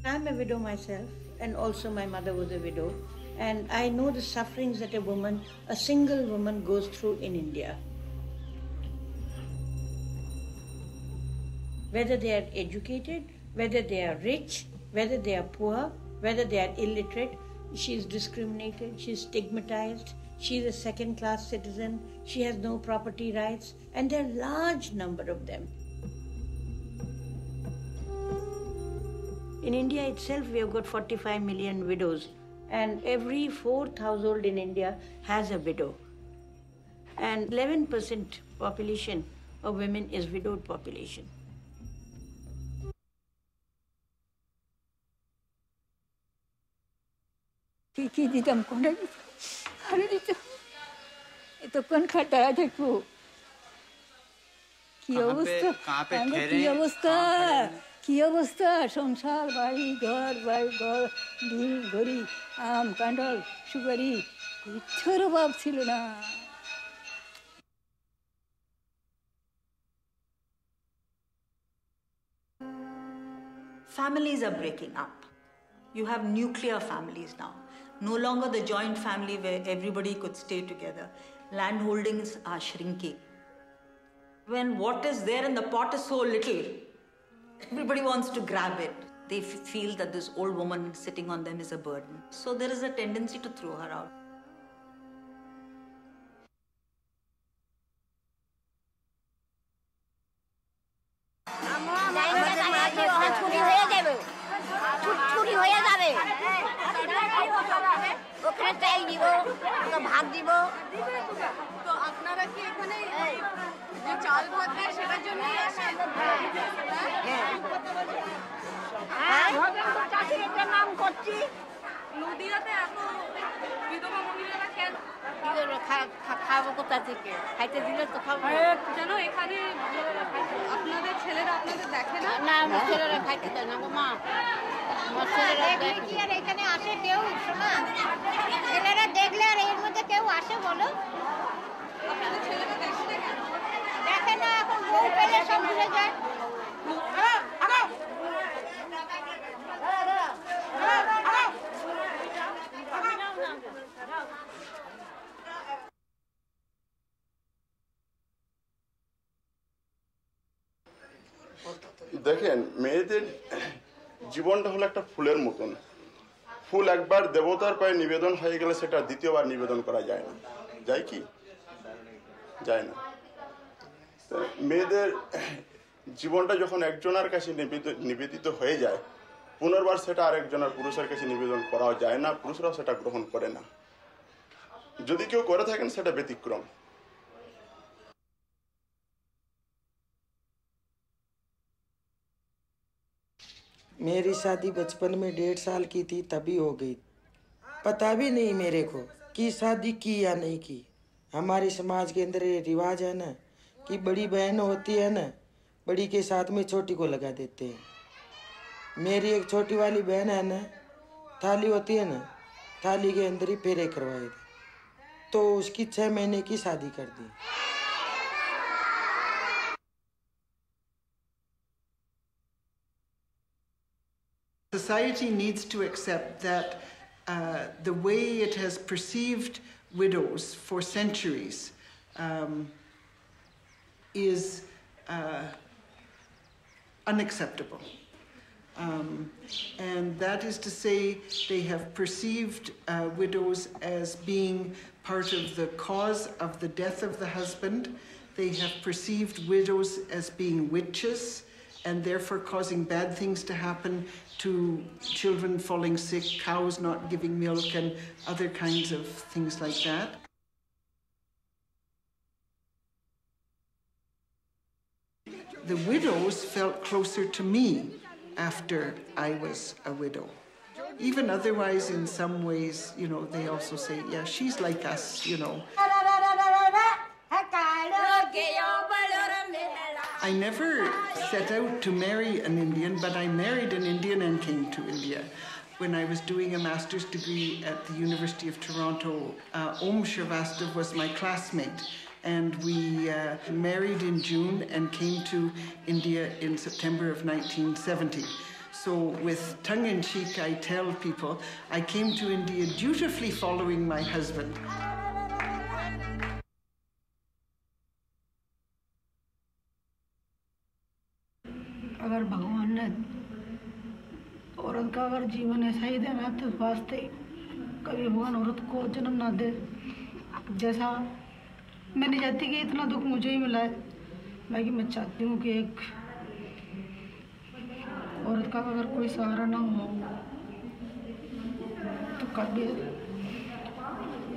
I'm a widow myself, and also my mother was a widow, and I know the sufferings that a single woman goes through in India. Whether they are educated, whether they are rich, whether they are poor, whether they are illiterate, she is discriminated, she is stigmatized, she is a second-class citizen, she has no property rights, and there are a large number of them. In India itself, we have got 45 million widows, and every fourth household in India has a widow. And 11% population of women is widowed population. কি দিতাম কোনটা আরে দিতাম এত কোন খাটায়া দেখো কি অবস্থা কি অবস্থা সংসার বাড়ি ঘর দিন ঘড়ি আম কাঁঠাল সুপারি কিচ্ছুর অভাব ছিল না Families are breaking up. You have nuclear families now. No longer the joint family where everybody could stay together. Land holdings are shrinking. When what is there in the pot is so little, everybody wants to grab it. They feel that this old woman sitting on them is a burden. So there is a tendency to throw her out. ভাত দিব তো আপনারা কি এখানে যে চাল ভাত দেয় সেটার জন্যই আসেন হ্যাঁ চাষির একটা নাম করছি নদীয়াতে এত বিধবা মহিলারা কেন খাবো কোথা থেকে খাইতে দিলে তো খাবো যেন এখানে আপনাদের ছেলেরা আপনাদের দেখে না না আমার ছেলেরা খাইতে দেয় না গো মা আমার ছেলেরা দেখলে কি আর এখানে আসে কেউ শোনা ছেলেরা দেখলে আর এর মধ্যে কেউ আসে বলো আপনাদের ছেলেরা দেখে না দেখে না এখন বউ পেলে সব ভুলে যায় দেখেন মেয়েদের জীবনটা হলো একটা ফুলের মতন ফুল একবার দেবতার পায়ে নিবেদন হয়ে গেলে সেটা দ্বিতীয়বার নিবেদন করা যায় না যায় কি যায় না মেয়েদের জীবনটা যখন একজনের কাছে নিবেদিত হয়ে যায় পুনর্বার সেটা আরেকজনের পুরুষের কাছে নিবেদন করা যায় না পুরুষরাও সেটা গ্রহণ করে না যদি কেউ করে থাকেন সেটা ব্যতিক্রম मेरी शादी बचपन में 1.5 साल की थी तभी हो गई पता भी नहीं मेरे को कि शादी की या नहीं की हमारे समाज के अंदर ये रिवाज है ना कि बड़ी बहन होती है ना बड़ी के साथ में छोटी को लगा देते हैं मेरी एक छोटी वाली बहन है ना थाली होती है ना थाली के अंदर ही फेरे करवाए थे तो उसकी 6 महीने की शादी कर दी Society needs to accept that the way it has perceived widows for centuries is unacceptable. And that is to say, they have perceived widows as being part of the cause of the death of the husband. They have perceived widows as being witches and therefore causing bad things to happen to children falling sick, cows not giving milk, and other kinds of things like that. The widows felt closer to me after I was a widow. Even otherwise, in some ways, you know, they also say, yeah, she's like us, you know. I never set out to marry an Indian, but I married an Indian and came to India. When I was doing a master's degree at the University of Toronto, Om Shrivastava was my classmate, and we married in June and came to India in September of 1970. So with tongue in cheek, I tell people I came to India dutifully following my husband. अगर भगवान ने औरत का अगर जीवन ऐसा ही देना तो वास्ते कभी भगवान औरत को जन्म ना दे। जैसा मैं नहीं चाहती कि इतना दुख मुझे ही मिला है, बाकी मैं चाहती हूँ कि एक औरत का अगर कोई सहारा ना हो तो कभी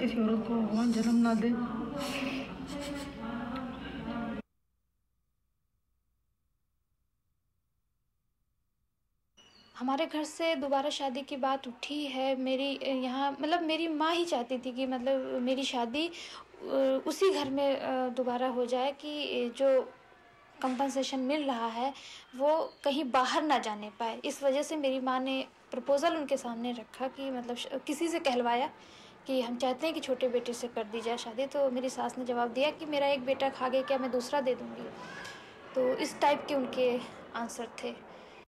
ऐसी औरत को भगवान जन्म ना दे। हमारे घर से दोबारा शादी की बात उठी है। मेरी यहाँ मतलब मेरी माँ ही चाहती थी कि मतलब मेरी शादी उसी घर में दोबारा हो जाए कि जो कंपनसेशन मिल रहा है वो कहीं बाहर ना जाने पाए। इस वजह से मेरी माँ ने प्रपोज़ल उनके सामने रखा कि मतलब किसी से कहलवाया कि हम चाहते हैं कि छोटे बेटे से कर दी जाए शादी। तो मेरी सास ने जवाब दिया कि मेरा एक बेटा खा गया, क्या मैं दूसरा दे दूँगी। तो इस टाइप के उनके आंसर थे।